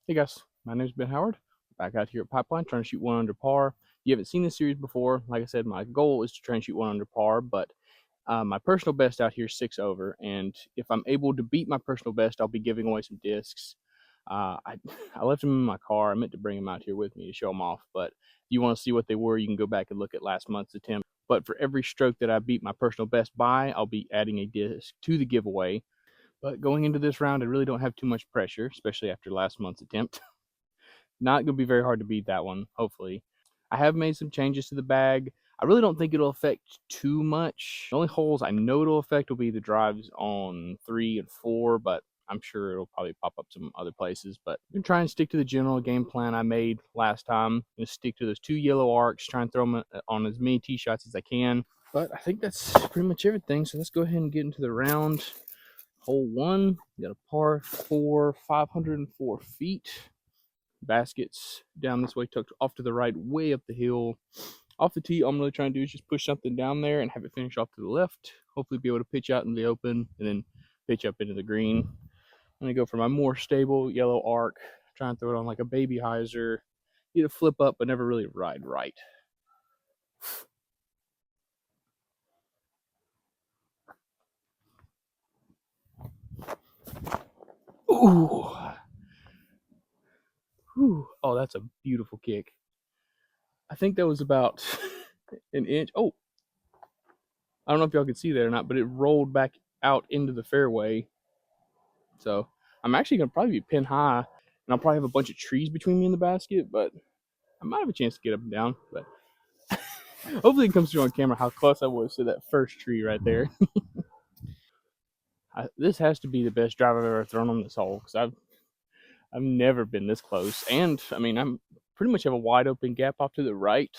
Hey guys, my name is Ben Howard. Back out here at Pipeline trying to shoot one under par. You haven't seen this series before. Like I said, my goal is to try and shoot one under par, but my personal best out here is 6 over. And if I'm able to beat my personal best, I'll be giving away some discs. I, I left them in my car. I meant to bring them out here with me to show them off, but if you want to see what they were, you can go back and look at last month's attempt. But for every stroke that I beat my personal best by, I'll be adding a disc to the giveaway. But going into this round, I really don't have too much pressure, especially after last month's attempt. Not going to be very hard to beat that one, hopefully. I have made some changes to the bag. I really don't think it'll affect too much. The only holes I know it'll affect will be the drives on 3 and 4, but I'm sure it'll probably pop up some other places. But I'm going to try and stick to the general game plan I made last time. I'm going to stick to those 2 yellow arcs, try and throw them on as many tee shots as I can. But I think that's pretty much everything. So let's go ahead and get into the round. Hole 1, got a par 4, 504 feet. Baskets down this way, tucked off to the right, way up the hill. Off the tee, all I'm really trying to do is just push something down there and have it finish off to the left. Hopefully be able to pitch out in the open and then pitch up into the green. I'm going to go for my more stable yellow arc. Try and throw it on like a baby hyzer. Get a flip up, but never really ride right. Ooh. Whew. Oh, that's a beautiful kick. I think that was about an inch. Oh, I don't know if y'all can see that or not, but it rolled back out into the fairway. So I'm actually going to probably be pin high, and I'll probably have a bunch of trees between me and the basket, but I might have a chance to get up and down. But hopefully it comes through on camera how close I was to that first tree right there. This has to be the best drive I've ever thrown on this hole, because I've never been this close. And I mean, I'm pretty much have a wide open gap off to the right.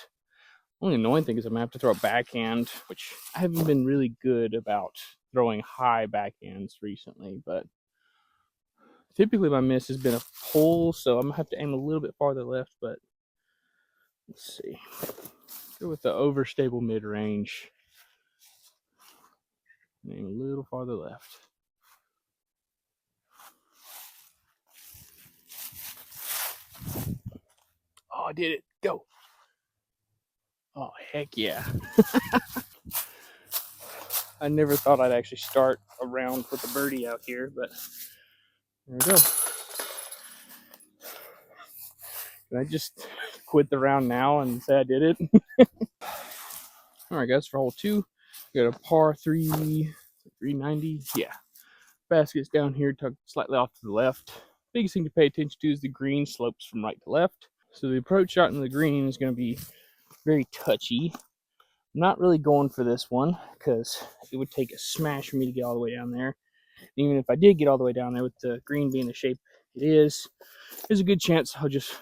Only annoying thing is I'm gonna have to throw a backhand, which I haven't been really good about throwing high backhands recently, but typically my miss has been a pull, so I'm gonna have to aim a little bit farther left, but let's see. Go with the overstable mid-range. Aim a little farther left. Oh, I did it. Go. Oh, heck yeah. I never thought I'd actually start a round with a birdie out here, but there we go. Can I just quit the round now and say I did it? All right, guys, for hole 2, we got a par 3, 390. Yeah. Baskets down here, tucked slightly off to the left. Biggest thing to pay attention to is the green slopes from right to left. So the approach shot in the green is going to be very touchy. I'm not really going for this one because it would take a smash for me to get all the way down there. Even if I did get all the way down there with the green being the shape it is, there's a good chance I'll just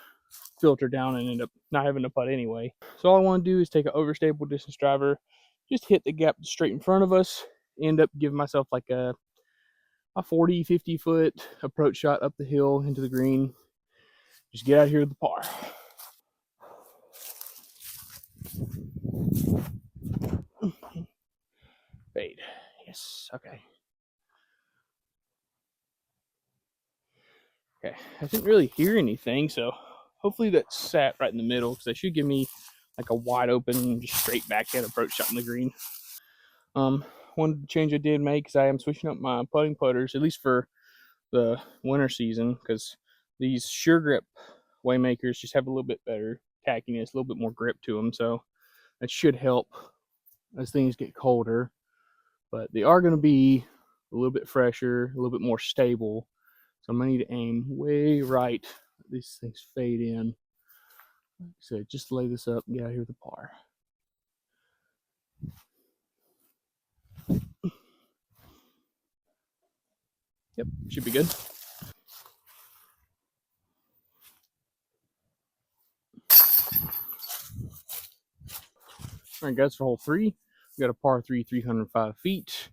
filter down and end up not having to putt anyway. So all I want to do is take an overstable distance driver, just hit the gap straight in front of us, end up giving myself like a 40, 50 foot approach shot up the hill into the green. Just get out here with the par. Fade. Yes. Okay. Okay. I didn't really hear anything, so hopefully that sat right in the middle, because that should give me like a wide open, just straight backhand approach shot in the green. One change I did make is I am switching up my putting putters, at least for the winter season, because these Sure Grip Waymakers just have a little bit better tackiness, a little bit more grip to them, so that should help as things get colder. But they are going to be a little bit fresher, a little bit more stable, so I'm going to need to aim way right. These things fade in. So just lay this up and get out here with the par. Yep, should be good. All right, guys, for hole 3, we got a par 3, 305 feet.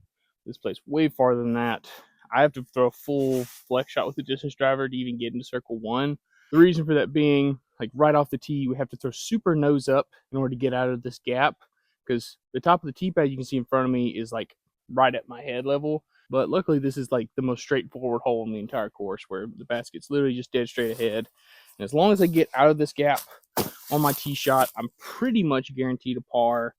This place way farther than that. I have to throw a full flex shot with the distance driver to even get into circle 1. The reason for that being, like right off the tee, we have to throw super nose up in order to get out of this gap, because the top of the tee pad you can see in front of me is like right at my head level. But luckily, this is like the most straightforward hole in the entire course, where the basket's literally just dead straight ahead. And as long as I get out of this gap on my tee shot, I'm pretty much guaranteed a par.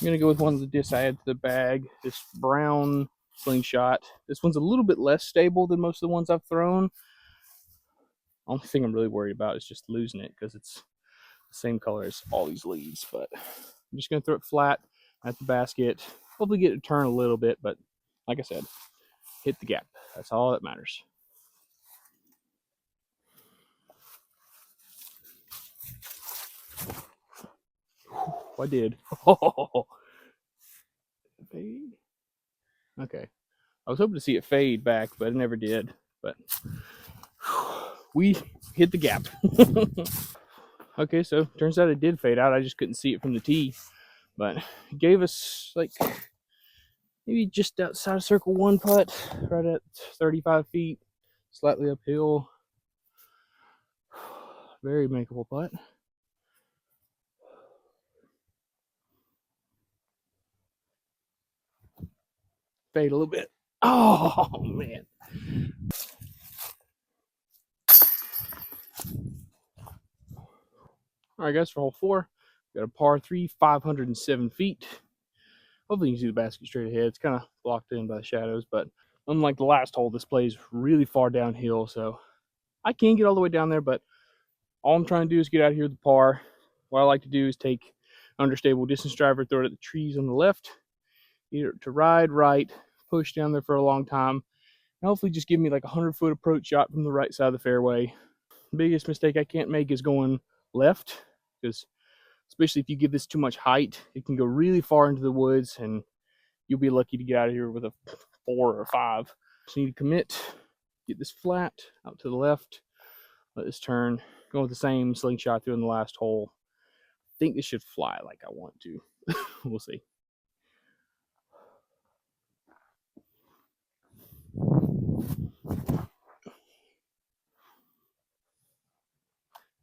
I'm going to go with one of the discs I add to the bag, this brown slingshot. This one's a little bit less stable than most of the ones I've thrown. Only thing I'm really worried about is just losing it, because it's the same color as all these leads. But I'm just going to throw it flat at the basket. Hopefully get it to turn a little bit, but like I said, hit the gap. That's all that matters. I did. Fade? Okay. I was hoping to see it fade back, but it never did. But we hit the gap. Okay, so turns out it did fade out. I just couldn't see it from the tee. But it gave us like maybe just outside of circle one putt, right at 35 feet, slightly uphill. Very makeable putt. Fade a little bit. Oh, man. All right, guys, for hole 4, we got a par 3, 507 feet. Hopefully you can see the basket straight ahead. It's kind of blocked in by the shadows, but unlike the last hole, this plays really far downhill, so I can get all the way down there, but all I'm trying to do is get out of here with the par. What I like to do is take understable distance driver, throw it at the trees on the left, either to ride right, push down there for a long time, and hopefully just give me like a 100-foot approach shot from the right side of the fairway. The biggest mistake I can't make is going left, because especially if you give this too much height, it can go really far into the woods, and you'll be lucky to get out of here with a 4 or 5. Just need to commit, get this flat out to the left, let this turn, go with the same slingshot through in the last hole. I think this should fly like I want to. We'll see.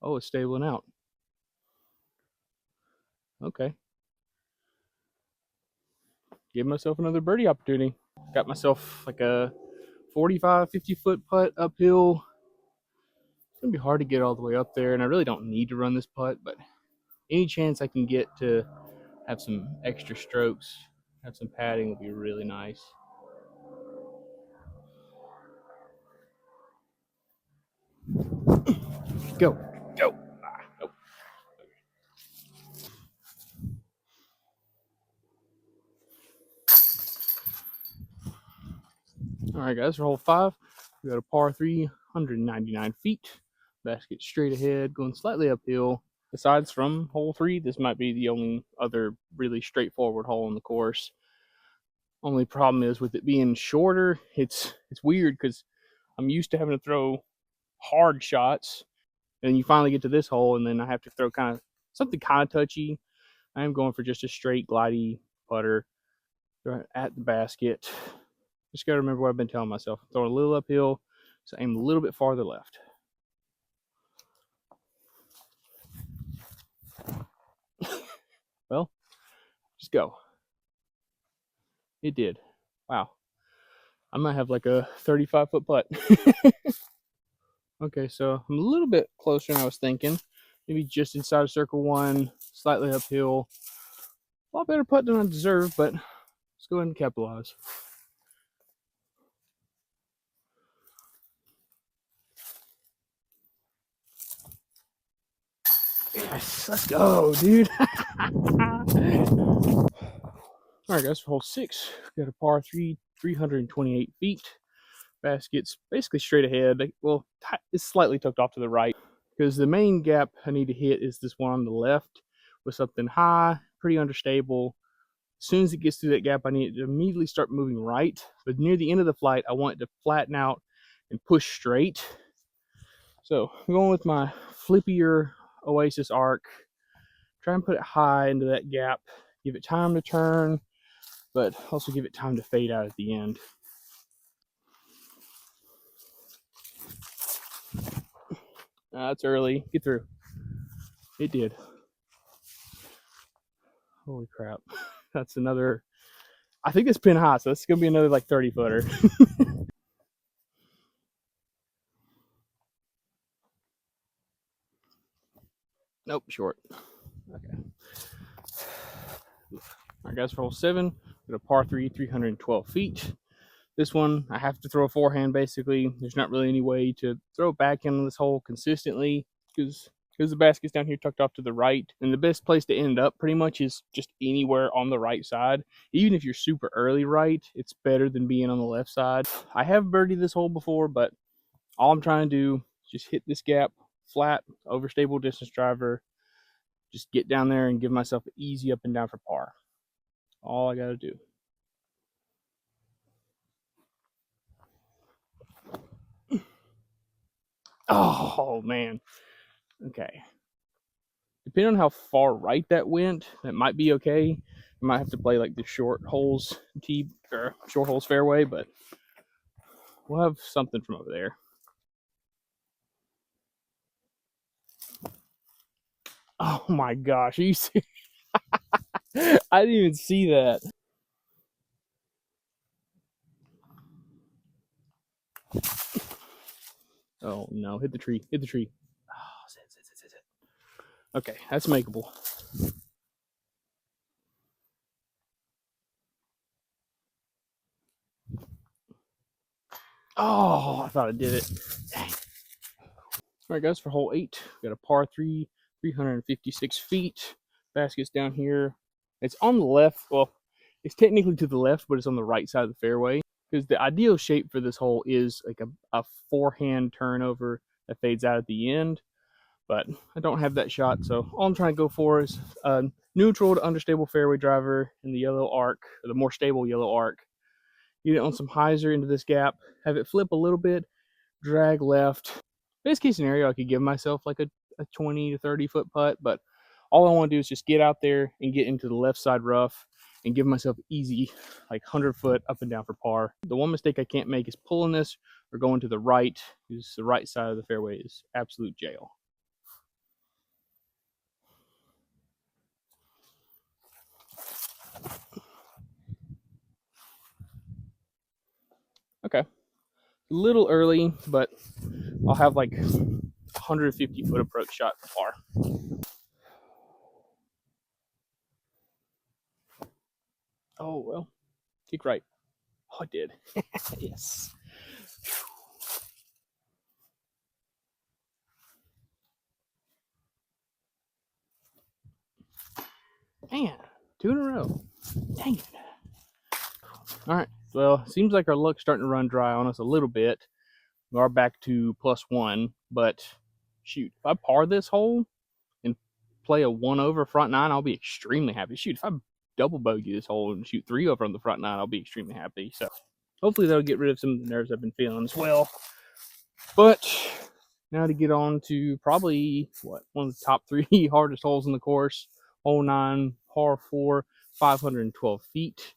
Oh, it's stabling out. Okay. Give myself another birdie opportunity. Got myself like a 45, 50-foot putt uphill. It's going to be hard to get all the way up there, and I really don't need to run this putt, but any chance I can get to have some extra strokes, have some padding, would be really nice. Go, go. Nope. All right, guys, for hole 5, we got a par 3, 199 feet. Basket straight ahead, going slightly uphill. Besides from hole 3, this might be the only other really straightforward hole in the course. Only problem is with it being shorter, it's weird because I'm used to having to throw hard shots, and you finally get to this hole, and then I have to throw kind of something kind of touchy. I am going for just a straight glidey putter right at the basket. Just got to remember what I've been telling myself. I'm throwing a little uphill, so aim a little bit farther left. Well, just go. It did. Wow. I might have like a 35-foot putt. Okay, so I'm a little bit closer than I was thinking. Maybe just inside of circle 1, slightly uphill. A lot better putt than I deserve, but let's go ahead and capitalize. Yes, let's go, dude. All right, guys, for hole 6, we got a par 3, 328 feet. Basket's basically straight ahead. Well, it's slightly tucked off to the right, because the main gap I need to hit is this one on the left with something high, pretty understable. As soon as it gets through that gap, I need to immediately start moving right. But near the end of the flight, I want it to flatten out and push straight. So I'm going with my flippier Oasis arc. Try and put it high into that gap. Give it time to turn, but also give it time to fade out at the end. That's early. Get through. It did. Holy crap. That's another I think it's pin high, so it's gonna be another like 30 footer. Nope, short. Okay. All right, guys, for hole 7, got a par 3, 312 feet. This one, I have to throw a forehand basically. There's not really any way to throw it back in on this hole consistently because the basket's down here tucked off to the right. And the best place to end up pretty much is just anywhere on the right side. Even if you're super early right, it's better than being on the left side. I have birdied this hole before, but all I'm trying to do is just hit this gap flat, overstable distance driver, just get down there and give myself an easy up and down for par. All I got to do. Oh, man. Okay. Depending on how far right that went, that might be okay. I might have to play like the short holes tee or short holes fairway, but we'll have something from over there. Oh my gosh, are you serious? I didn't even see that. Oh no, hit the tree, hit the tree. Oh, sit. Okay, that's makeable. Oh, I thought I did it. Dang. All right, guys, for hole 8, we got a par 3, 356 feet. Basket's down here. It's on the left. Well, it's technically to the left, but it's on the right side of the fairway. Because the ideal shape for this hole is like a forehand turnover that fades out at the end. But I don't have that shot, so all I'm trying to go for is a neutral to understable fairway driver in the yellow arc, or the more stable yellow arc. Get it on some hyzer into this gap, have it flip a little bit, drag left. Best case scenario, I could give myself like a 20 to 30 foot putt, but all I want to do is just get out there and get into the left side rough and give myself easy, like 100 foot up and down for par. The one mistake I can't make is pulling this or going to the right, because the right side of the fairway is absolute jail. Okay. A little early, but I'll have like 150 foot approach shot for par. Oh, well, kick right. Oh, I did. Yes. Man, 2 in a row. Dang it. All right. Well, seems like our luck's starting to run dry on us a little bit. We are back to +1, but shoot, if I par this hole and play a 1 over front 9, I'll be extremely happy. Shoot, if I double bogey this hole and shoot 3 over on the front 9, I'll be extremely happy. So hopefully that'll get rid of some of the nerves I've been feeling as well. But now to get on to probably one of the top 3 hardest holes in the course. Hole 9, par 4, 512 feet.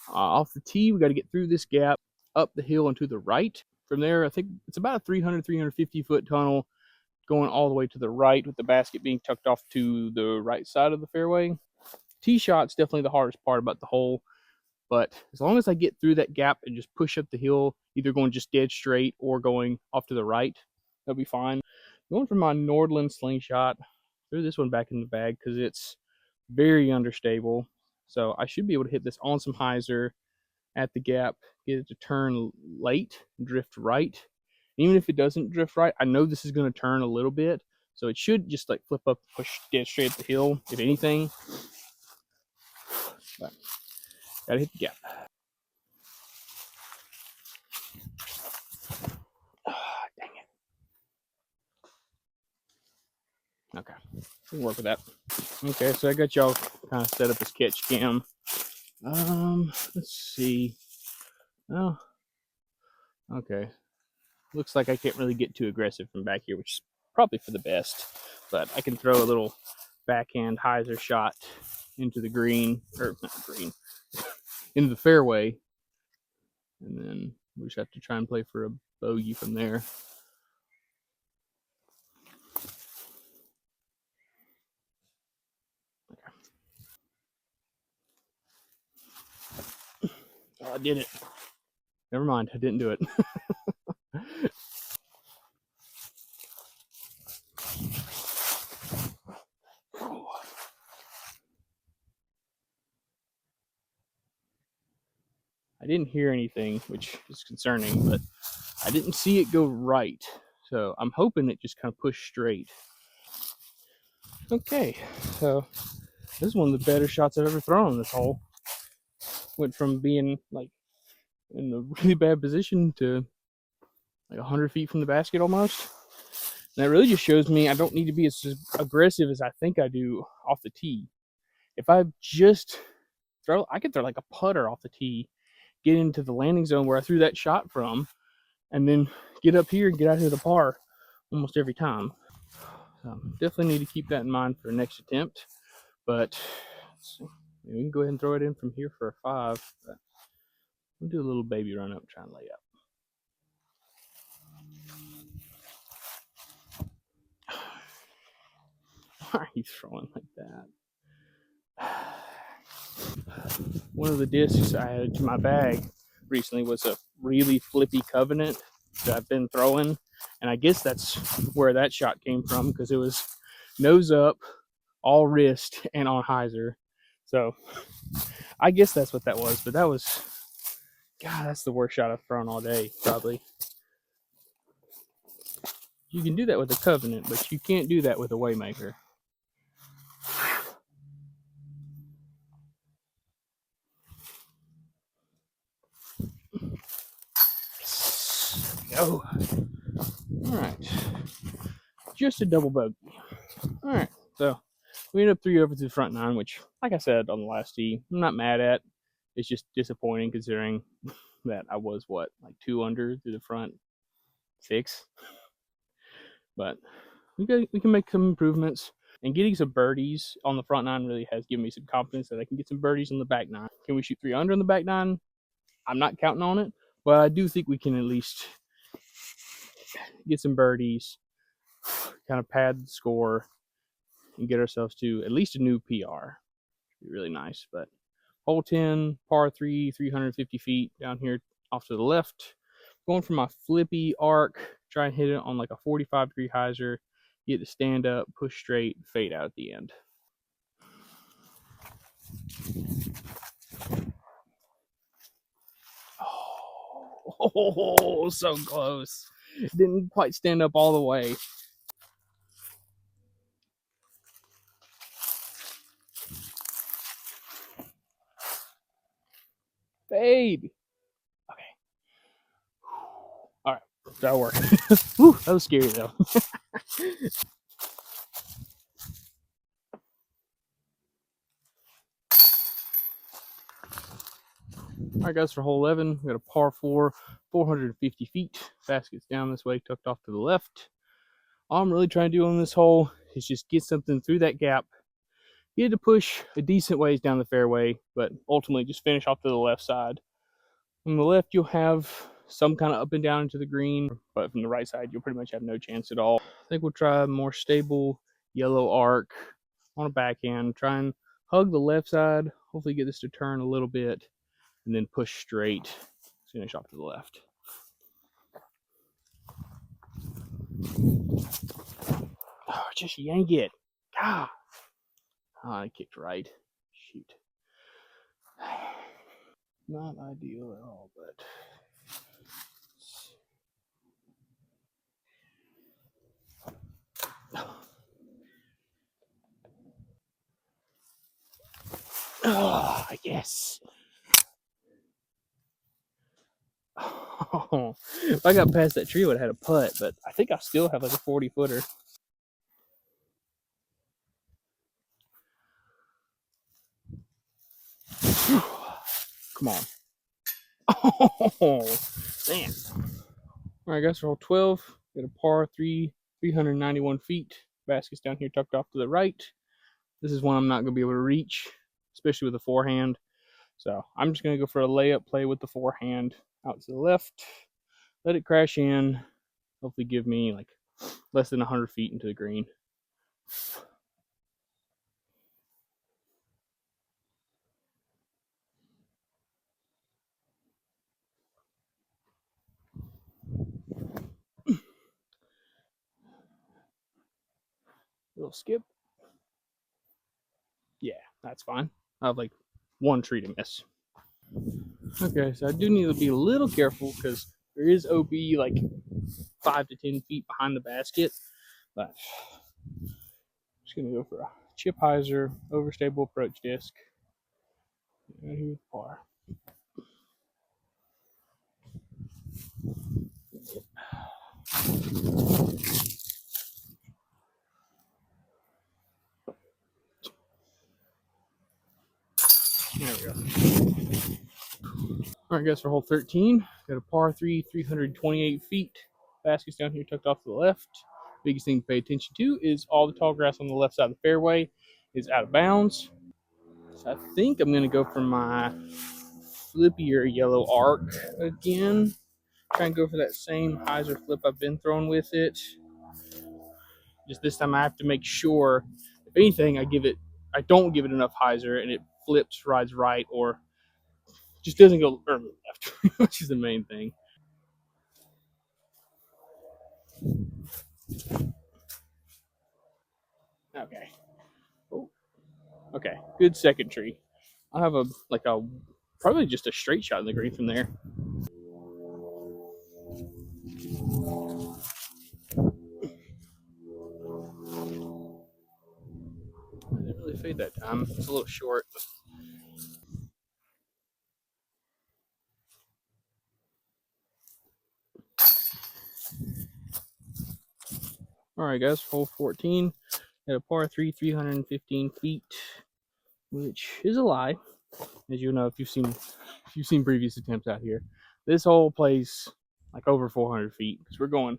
Off the tee, we got to get through this gap, up the hill and to the right. From there, I think it's about a 300, 350 foot tunnel going all the way to the right, with the basket being tucked off to the right side of the fairway. Tee shot's definitely the hardest part about the hole, but as long as I get through that gap and just push up the hill, either going just dead straight or going off to the right, that'll be fine. Going for my Nordland slingshot, threw this one back in the bag because it's very understable. So I should be able to hit this on some hyzer at the gap, get it to turn late, drift right. Even if it doesn't drift right, I know this is going to turn a little bit, so it should just like flip up, push dead straight up the hill, if anything. But gotta hit the gap. Oh, dang it. Okay, we can work with that. Okay, so I got y'all kind of set up as catch cam. Let's see. Oh, okay. Looks like I can't really get too aggressive from back here, which is probably for the best. But I can throw a little backhand hyzer shot into the green, or not green, into the fairway. And then we just have to try and play for a bogey from there. Okay. I did it. Never mind, I didn't do it. I didn't hear anything, which is concerning, but I didn't see it go right. So I'm hoping it just kind of pushed straight. Okay, so this is one of the better shots I've ever thrown in this hole. Went from being like in a really bad position to like 100 feet from the basket almost. And that really just shows me I don't need to be as aggressive as I think I do off the tee. If I just throw, I could throw like a putter off the tee, get into the landing zone where I threw that shot from, and then get up here and get out here to the par almost every time. So definitely need to keep that in mind for the next attempt. But we can go ahead and throw it in from here for a 5. But we'll do a little baby run up, try and lay up. Why are you throwing like that? One of the discs I added to my bag recently was a really flippy Covenant that I've been throwing, and I guess that's where that shot came from, because it was nose up, all wrist, and on hyzer. So I guess that's what that was. But that was, God, that's the worst shot I've thrown all day, probably. You can do that with a Covenant, but you can't do that with a Waymaker. Go. All right. Just a double bogey. All right. So we ended up 3 over to the front 9, which, like I said on the last tee, I'm not mad at. It's just disappointing considering that I was, what, like 2 under through the front 6. But we can make some improvements. And getting some birdies on the front 9 really has given me some confidence that I can get some birdies on the back 9. Can we shoot 3 under on the back 9? I'm not counting on it, but I do think we can at least get some birdies, kind of pad the score, and get ourselves to at least a new PR. It'd be really nice. But hole 10, par 3, 350 feet down here off to the left. Going for my flippy arc, try and hit it on like a 45-degree hyzer, get to stand up, push straight, fade out at the end. Oh, so close. Didn't quite stand up all the way. Fade. Okay. All right. That'll work. Whew, that was scary though. All right, guys, for hole 11, we got a par 4, 450 feet. Basket's down this way, tucked off to the left. All I'm really trying to do on this hole is just get something through that gap, get it to push a decent ways down the fairway, but ultimately just finish off to the left side. On the left, you'll have some kind of up and down into the green, but from the right side, you'll pretty much have no chance at all. I think we'll try a more stable yellow arc on a backhand, try and hug the left side, hopefully get this to turn a little bit, and then push straight, finish off to the left. Oh, just yank it. God. Oh, I kicked right. Shoot. Not ideal at all, but oh, yes. Oh, if I got past that tree, I would have had a putt, but I think I still have like a 40-footer. Come on. Oh, man. All right, guys, for hole 12, got a par 3, 391 feet. Basket's down here tucked off to the right. This is one I'm not going to be able to reach, especially with a forehand. So I'm just going to go for a layup play with the forehand out to the left. Let it crash in. Hopefully give me like less than 100 feet into the green. Little skip. Yeah, that's fine. I have like one tree to miss. Okay, so I do need to be a little careful because there is OB like 5 to 10 feet behind the basket. But I'm just gonna go for a chip hyzer overstable approach disc. Right here with par. There we go. All right, guys, for hole 13, got a par 3, 328 feet. Basket's down here tucked off to the left. Biggest thing to pay attention to is all the tall grass on the left side of the fairway is out of bounds. So I think I'm going to go for my flippier yellow arc again. Try and go for that same hyzer flip I've been throwing with it. Just this time I have to make sure, if anything, I don't give it enough hyzer and it flips, rides right, or just doesn't go early left, which is the main thing. Okay. Oh, okay. Good second tree. I'll have a probably just a straight shot in the green from there. I didn't really fade that time. It's a little short. All right, guys. Hole 14 at a par 3, 315 feet, which is a lie, as you know if you've seen previous attempts out here. This hole plays like over 400 feet because we're going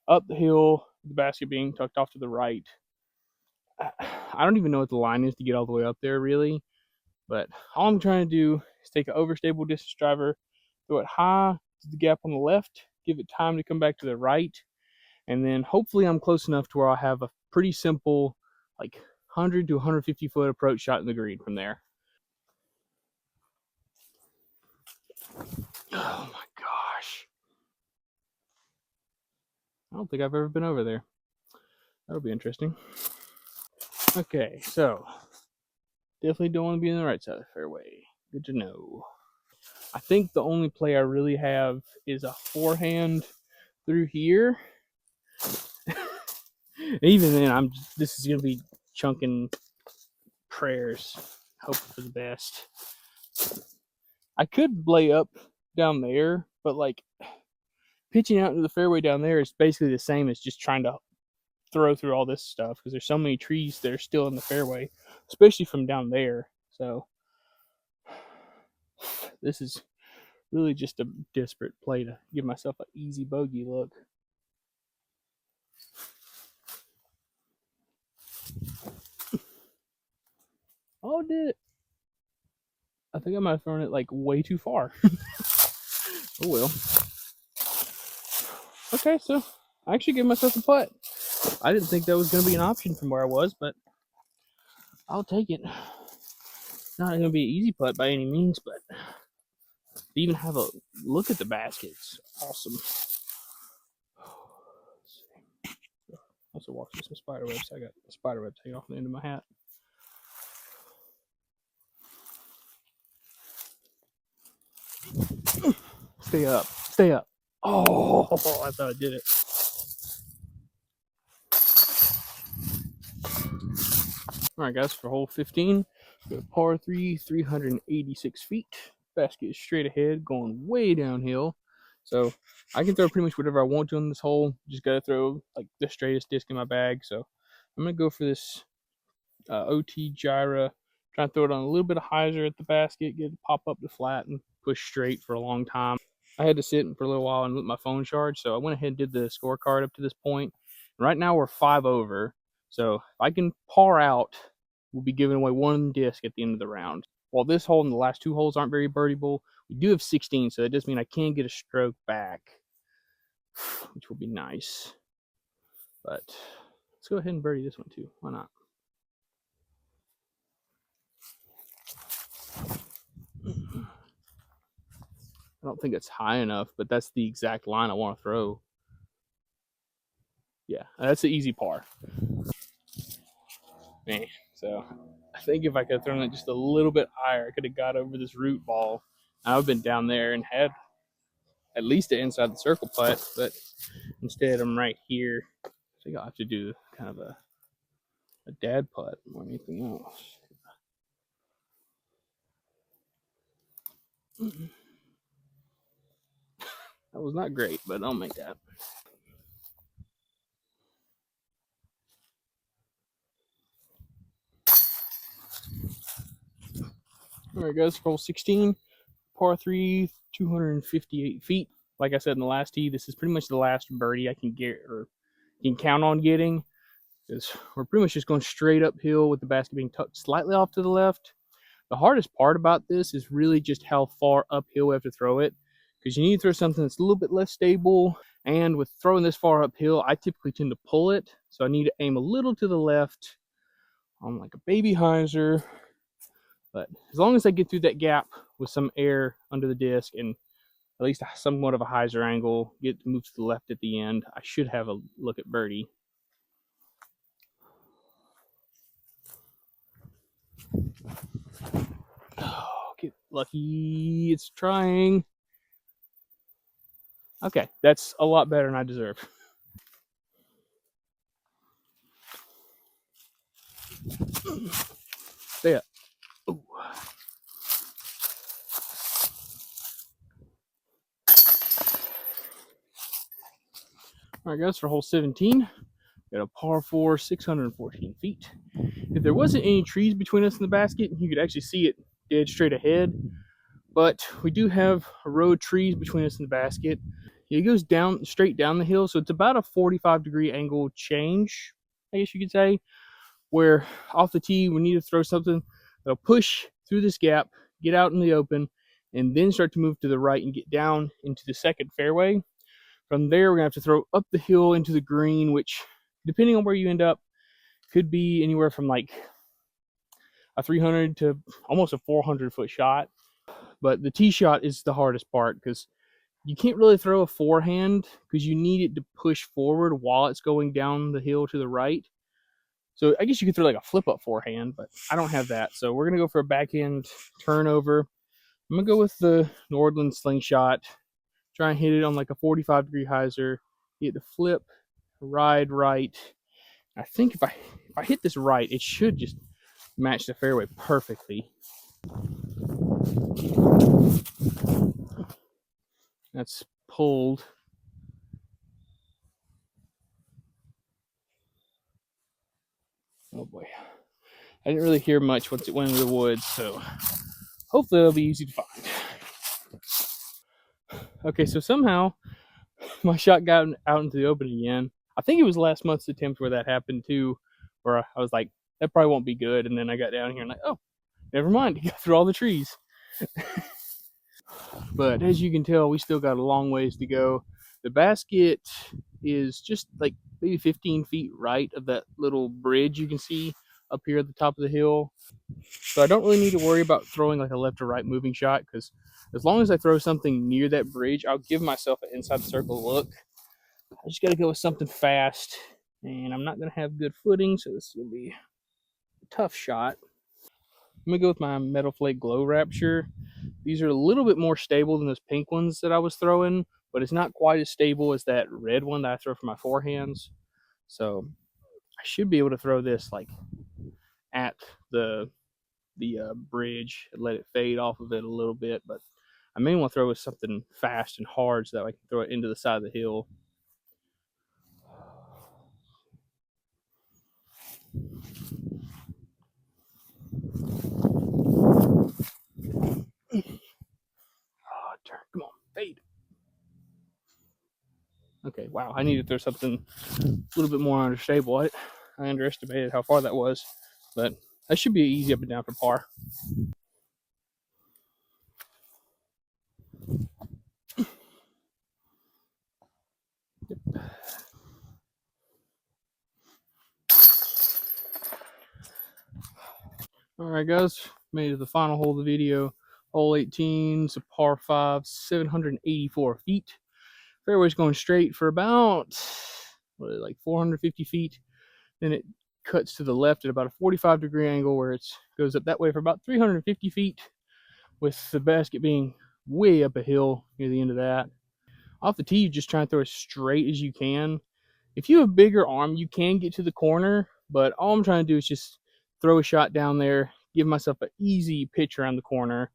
up the hill, the basket being tucked off to the right. I don't even know what the line is to get all the way up there, really. But all I'm trying to do is take an overstable distance driver, throw it high to the gap on the left, give it time to come back to the right, and then hopefully I'm close enough to where I'll have a pretty simple, like 100 to 150 foot approach shot in the green from there. Oh my gosh. I don't think I've ever been over there. That'll be interesting. Okay, so definitely don't want to be on the right side of the fairway. Good to know. I think the only play I really have is a forehand through here. Even then, this is gonna be chunking prayers, hoping for the best. I could lay up down there, but like pitching out into the fairway down there is basically the same as just trying to throw through all this stuff because there's so many trees that are still in the fairway, especially from down there. So this is really just a desperate play to give myself an easy bogey look. Oh, did it? I think I might have thrown it like way too far. Oh well. Okay, so I actually gave myself a putt. I didn't think that was going to be an option from where I was, but I'll take it. Not going to be an easy putt by any means, but to even have a look at the baskets, awesome. Also walks through some spider webs. I got spider webs hanging off the end of my hat. Stay up. Stay up. Oh, I thought I did it. All right, guys, for hole 15, we got par 3, 386 feet. Basket is straight ahead, going way downhill. So I can throw pretty much whatever I want to on this hole. Just got to throw like the straightest disc in my bag. So I'm going to go for this OT Gyra. Try to throw it on a little bit of hyzer at the basket, get it to pop up to flat and push straight for a long time. I had to sit for a little while and let my phone charge, so I went ahead and did the scorecard up to this point. Right now we're 5 over, so if I can par out, we'll be giving away one disc at the end of the round. While this hole and the last 2 holes aren't very birdieable, we do have 16, so that does mean I can get a stroke back, which will be nice. But let's go ahead and birdie this one too. Why not? I don't think it's high enough, but that's the exact line I want to throw. Yeah, that's the easy par. Man, so I think if I could have thrown it just a little bit higher, I could have got over this root ball. I've been down there and had at least an inside the circle putt, but instead I'm right here. I think I'll have to do kind of a dad putt more than anything else. That was not great, but I'll make that. All right, guys, hole 16, par 3, 258 feet. Like I said in the last tee, this is pretty much the last birdie I can get or can count on getting, because we're pretty much just going straight uphill with the basket being tucked slightly off to the left. The hardest part about this is really just how far uphill we have to throw it, because you need to throw something that's a little bit less stable. And with throwing this far uphill, I typically tend to pull it, so I need to aim a little to the left on like a baby hyzer. But as long as I get through that gap with some air under the disc and at least somewhat of a hyzer angle, get to move to the left at the end, I should have a look at birdie. Oh, get lucky. It's trying. Okay, that's a lot better than I deserve. Stay up. Ooh. All right, guys, for hole 17, got a par 4, 614 feet. If there wasn't any trees between us and the basket, you could actually see it dead straight ahead. But we do have a row of trees between us and the basket. It goes down straight down the hill, so it's about a 45-degree angle change, I guess you could say, where off the tee we need to throw something that'll push through this gap, get out in the open, and then start to move to the right and get down into the second fairway. From there, we're gonna have to throw up the hill into the green, which, depending on where you end up, could be anywhere from like a 300 to almost a 400-foot shot. But the tee shot is the hardest part, because you can't really throw a forehand because you need it to push forward while it's going down the hill to the right. So I guess you could throw like a flip up forehand, but I don't have that. So we're going to go for a backhand turnover. I'm going to go with the Nordland slingshot. Try and hit it on like a 45-degree hyzer. Get the flip, ride right. I think if I hit this right, it should just match the fairway perfectly. That's pulled. Oh boy. I didn't really hear much once it went into the woods, so hopefully it'll be easy to find. Okay, so somehow my shot got out into the open again. I think it was last month's attempt where that happened too, where I was like, that probably won't be good. And then I got down here and like, oh, never mind. You got through all the trees. But as you can tell, we still got a long ways to go. The basket is just like maybe 15 feet right of that little bridge you can see up here at the top of the hill. So I don't really need to worry about throwing like a left or right moving shot, because as long as I throw something near that bridge, I'll give myself an inside the circle look. I just got to go with something fast, and I'm not going to have good footing, so this is going to be a tough shot. I'm going to go with my Metal Flake Glow Rapture. These are a little bit more stable than those pink ones that I was throwing, but it's not quite as stable as that red one that I throw for my forehands. So I should be able to throw this like at the bridge and let it fade off of it a little bit, but I may want to throw with something fast and hard so that I can throw it into the side of the hill. Oh, turn. Come on, fade. Okay, wow, I need to throw something a little bit more unstable. I underestimated how far that was, but that should be easy up and down for par. Yep. All right, guys, made it to the final hole of the video. Hole 18 is a par 5, 784 feet. Fairway's going straight for about like 450 feet. Then it cuts to the left at about a 45-degree angle where it goes up that way for about 350 feet, with the basket being way up a hill near the end of that. Off the tee, you just try and throw as straight as you can. If you have a bigger arm, you can get to the corner, but all I'm trying to do is just throw a shot down there, give myself an easy pitch around the corner.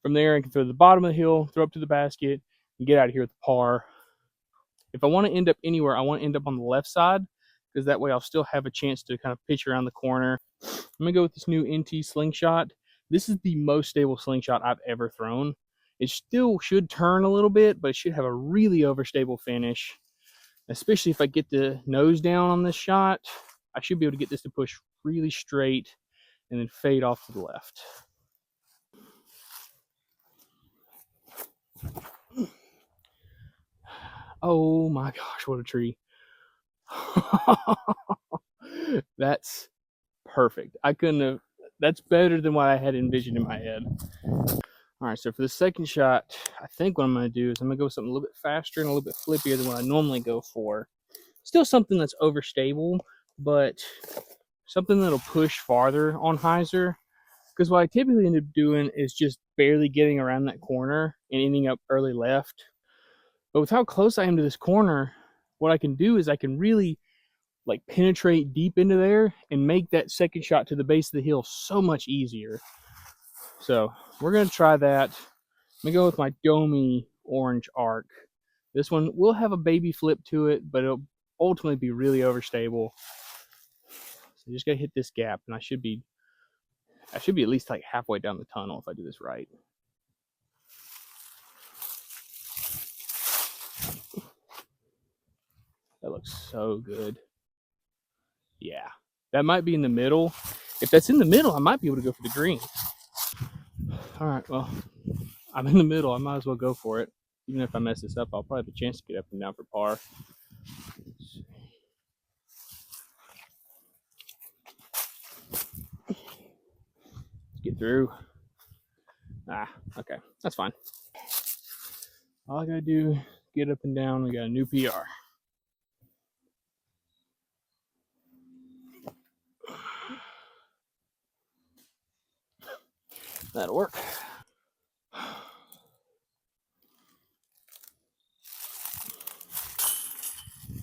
From there, I can throw to the bottom of the hill, throw up to the basket, and get out of here with the par. If I want to end up anywhere, I want to end up on the left side, because that way I'll still have a chance to kind of pitch around the corner. I'm going to go with this new NT slingshot. This is the most stable slingshot I've ever thrown. It still should turn a little bit, but it should have a really overstable finish. Especially if I get the nose down on this shot, I should be able to get this to push really straight and then fade off to the left. Oh my gosh, what a tree. That's perfect. I couldn't have, that's better than what I had envisioned in my head. All right, so for the second shot, I think what I'm going to do is I'm going to go with something a little bit faster and a little bit flippier than what I normally go for. Still something that's overstable, but something that'll push farther on hyzer. Because what I typically end up doing is just barely getting around that corner and ending up early left. But with how close I am to this corner, what I can do is I can really like penetrate deep into there and make that second shot to the base of the hill so much easier. So we're going to try that. I'm going to go with my Domi orange arc. This one will have a baby flip to it, but it'll ultimately be really overstable. So just got to hit this gap, and I should be at least like halfway down the tunnel if I do this right. That looks so good. Yeah, that might be in the middle. If that's in the middle, I might be able to go for the green. All right, well, I'm in the middle. I might as well go for it. Even if I mess this up, I'll probably have a chance to get up and down for par. Get through. Okay, that's fine. All I gotta do, get up and down. We got a new PR. That'll work.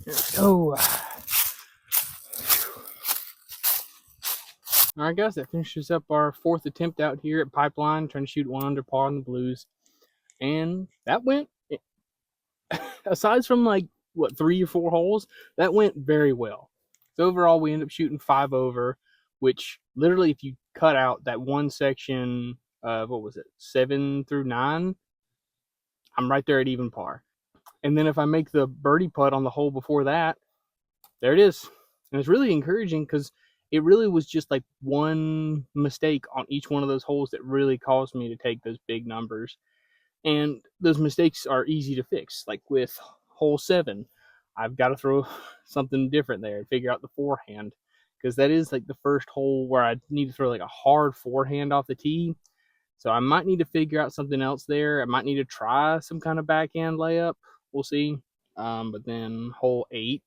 There we go. All right, guys, that finishes up our fourth attempt out here at Pipeline, trying to shoot one under par on the blues. And that went, aside from like, what, 3 or 4 holes, that went very well. So overall, we ended up shooting 5 over, which literally, if you cut out that one section of, 7 through 9, I'm right there at even par. And then if I make the birdie putt on the hole before that, there it is. And it's really encouraging because it really was just like one mistake on each one of those holes that really caused me to take those big numbers. And those mistakes are easy to fix. Like with hole 7, I've got to throw something different there and figure out the forehand, because that is like the first hole where I need to throw like a hard forehand off the tee. So I might need to figure out something else there. I might need to try some kind of backhand layup. We'll see. But then hole 8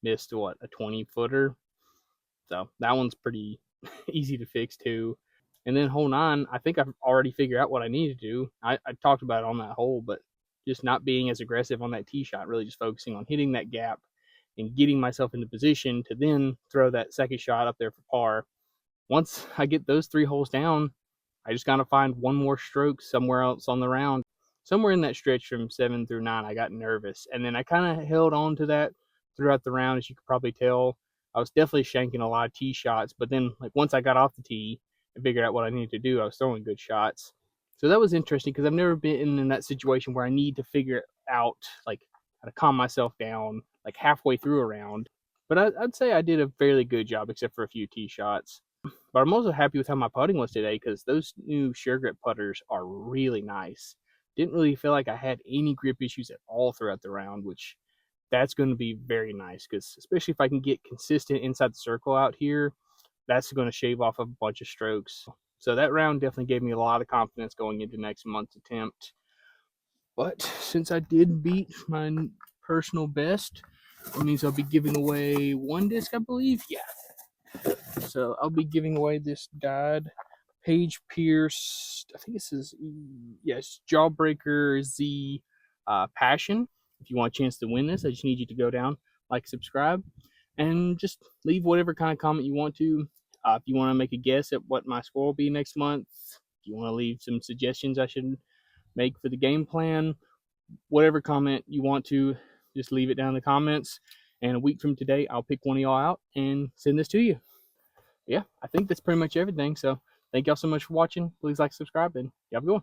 missed a 20-footer. So that one's pretty easy to fix too. And then hole 9, I think I've already figured out what I need to do. I talked about it on that hole, but just not being as aggressive on that tee shot, really just focusing on hitting that gap and getting myself into position to then throw that second shot up there for par. Once I get those 3 holes down, I just gotta find one more stroke somewhere else on the round. Somewhere in that stretch from 7 through 9, I got nervous. And then I kind of held on to that throughout the round, as you could probably tell. I was definitely shanking a lot of tee shots, but then like once I got off the tee and figured out what I needed to do, I was throwing good shots. So that was interesting because I've never been in that situation where I need to figure out like how to calm myself down like halfway through a round. But I'd say I did a fairly good job, except for a few tee shots. But I'm also happy with how my putting was today, because those new Sure Grip putters are really nice. Didn't really feel like I had any grip issues at all throughout the round, which that's going to be very nice, because especially if I can get consistent inside the circle out here, that's going to shave off a bunch of strokes. So that round definitely gave me a lot of confidence going into next month's attempt. But since I did beat my personal best, it means I'll be giving away 1 disc, I believe. Yeah. So I'll be giving away this dyed Page Pierce. I think this is, yes, Jawbreaker Z Passion. If you want a chance to win this, I just need you to go down, like, subscribe, and just leave whatever kind of comment you want to. If you want to make a guess at what my score will be next month, if you want to leave some suggestions I should make for the game plan, whatever comment you want to, just leave it down in the comments. And a week from today, I'll pick one of y'all out and send this to you. Yeah, I think that's pretty much everything. So thank y'all so much for watching. Please like, subscribe, and you have a good one.